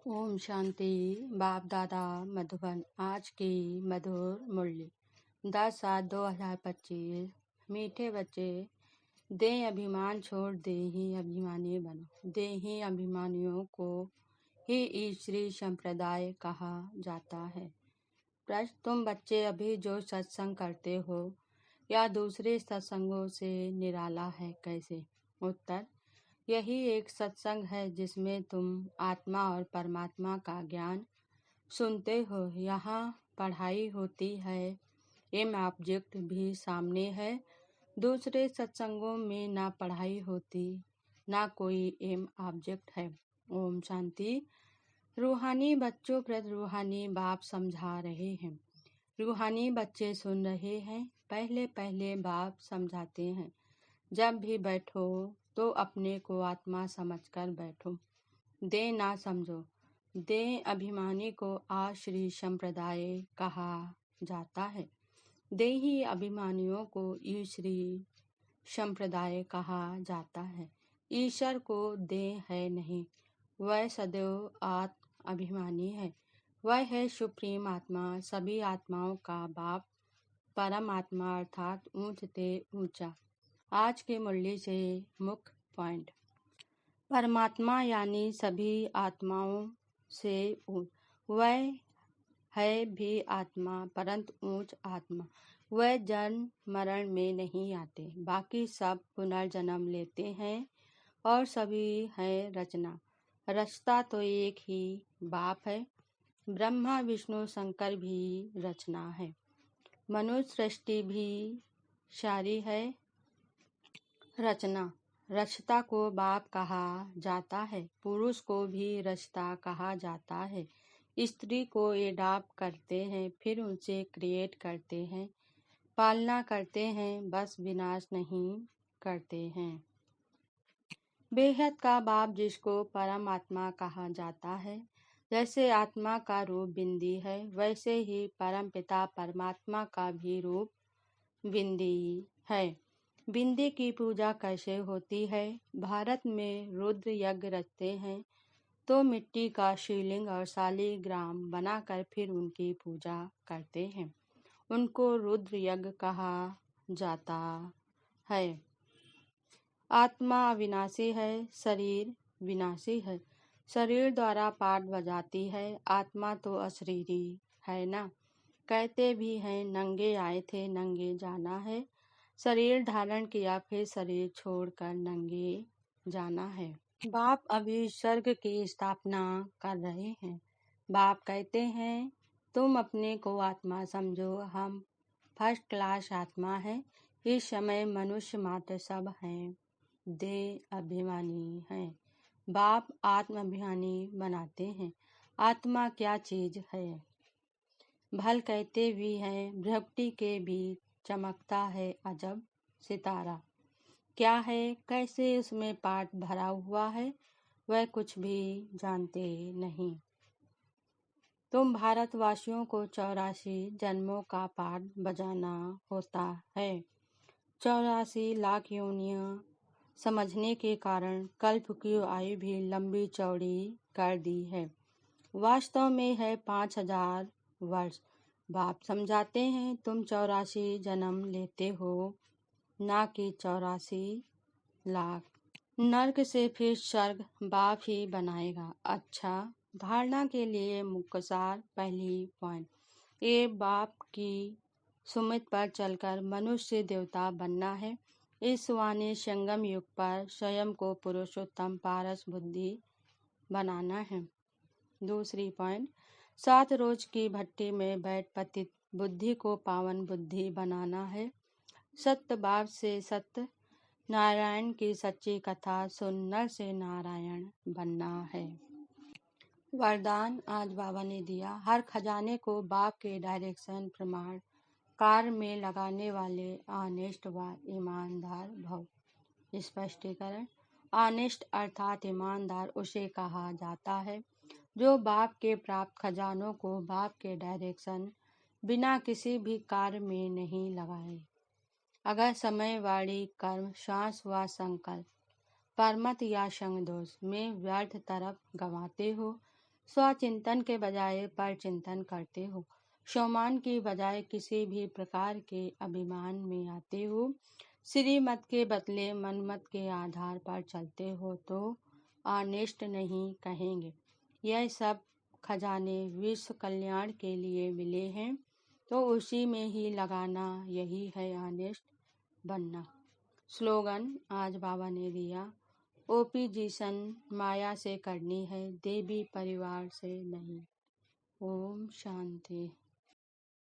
ओम शांति। बाप दादा मधुबन। आज की मधुर मुरली 10/7/2025। मीठे बच्चे, दे अभिमान छोड़ दे ही अभिमानी बनो। दे ही अभिमानियों को ही ईश्वरी संप्रदाय कहा जाता है। प्रश्न: तुम बच्चे अभी जो सत्संग करते हो या दूसरे सत्संगों से निराला है कैसे? उत्तर: यही एक सत्संग है जिसमें तुम आत्मा और परमात्मा का ज्ञान सुनते हो। यहाँ पढ़ाई होती है, एम ऑब्जेक्ट भी सामने है। दूसरे सत्संगों में ना पढ़ाई होती, ना कोई एम ऑब्जेक्ट है। ओम शांति। रूहानी बच्चों प्रति रूहानी बाप समझा रहे हैं। रूहानी बच्चे सुन रहे हैं। पहले पहले बाप समझाते हैं, जब भी बैठो तो अपने को आत्मा समझकर बैठो। दे ना समझो। दे अभिमानी को आश्री संप्रदाय कहा जाता है। दे ही अभिमानियों को ईश्वरी संप्रदाय कहा जाता है। ईश्वर को दे है नहीं, वह सदैव आत्म अभिमानी है। वह है सुप्रीम आत्मा, सभी आत्माओं का बाप, परम आत्मा अर्थात ऊंच ते ऊंचा। आज की मुरली से मुख्य पॉइंट: परमात्मा यानी सभी आत्माओं से ऊंच। वह है भी आत्मा, परंतु ऊंच आत्मा। वह जन्म मरण में नहीं आते। बाकी सब पुनर्जन्म लेते हैं और सभी है रचना। रचता तो एक ही बाप है। ब्रह्मा विष्णु शंकर भी रचना है। मनुष्य सृष्टि भी सारी है रचना। रचता को बाप कहा जाता है। पुरुष को भी रचता कहा जाता है। स्त्री को एडॉप्ट करते हैं, फिर उनसे क्रिएट करते हैं, पालना करते हैं, बस विनाश नहीं करते हैं। बेहद का बाप जिसको परम आत्मा कहा जाता है। जैसे आत्मा का रूप बिंदी है, वैसे ही परम पिता परमात्मा का भी रूप बिंदी है। बिंदी की पूजा कैसे होती है? भारत में रुद्र यज्ञ रचते हैं तो मिट्टी का शिवलिंग और शालिग्राम बनाकर फिर उनकी पूजा करते हैं। उनको रुद्र यज्ञ कहा जाता है। आत्मा अविनाशी है, शरीर विनाशी है। शरीर द्वारा पाठ बजाती है, आत्मा तो अशरीरी है ना। कहते भी हैं नंगे आए थे नंगे जाना है। शरीर धारण किया, फिर शरीर छोड़कर नंगे जाना है। बाप अभी स्वर्ग की स्थापना कर रहे हैं। बाप कहते हैं तुम अपने को आत्मा समझो, हम फर्स्ट क्लास आत्मा है। इस समय मनुष्य मात्र सब हैं, दे अभिमानी हैं। बाप आत्म अभिमानी बनाते हैं। आत्मा क्या चीज है? भल कहते भी हैं बृहस्पति के बीच चमकता है अजब सितारा। क्या है, कैसे उसमें पाठ भरा हुआ है, वह कुछ भी जानते नहीं। तुम भारतवासियों को 84 जन्मों का पाठ बजाना होता है। 84 लाख योनियां समझने के कारण कल्प की आयु भी लंबी चौड़ी कर दी है। वास्तव में है 5000 वर्ष। बाप समझाते हैं तुम 84 जन्म लेते हो, ना कि 84 लाख। नर्क से फिर स्वर्ग बाप ही बनाएगा। अच्छा, धारणा के लिए मुख्य सार। पहली पॉइंट: ये बाप की सुमित पर चलकर मनुष्य देवता बनना है। इस वाणी संगम युग पर स्वयं को पुरुषोत्तम पारस बुद्धि बनाना है। दूसरी पॉइंट: 7 रोज की भट्टी में बैठ पतित बुद्धि को पावन बुद्धि बनाना है। सत्य बाप से सत्य नारायण की सच्ची कथा सुन नर से नारायण बनना है। वरदान आज बाबा ने दिया। हर खजाने को बाप के डायरेक्शन प्रमाण कार्य में लगाने वाले ऑनेस्ट व ईमानदार भव। स्पष्टीकरण: ऑनेस्ट अर्थात ईमानदार उसे कहा जाता है जो बाप के प्राप्त खजानों को बाप के डायरेक्शन बिना किसी भी कार्य में नहीं लगाए। अगर समय, वाणी, कर्म, श्वास व संकल्प परमत या संग दोष में व्यर्थ तरफ गंवाते हो स्वचिंतन के बजाय पर चिंतन करते हो, सम्मान की बजाय किसी भी प्रकार के अभिमान में आते हो, श्रीमत के बदले मनमत के आधार पर चलते हो तो अनिष्ट नहीं कहेंगे। यह सब खजाने विश्व कल्याण के लिए मिले हैं, तो उसी में ही लगाना, यही है अनिष्ट बनना। स्लोगन आज बाबा ने दिया, ओपीजिशन माया से करनी है, देवी परिवार से नहीं। ओम शांति।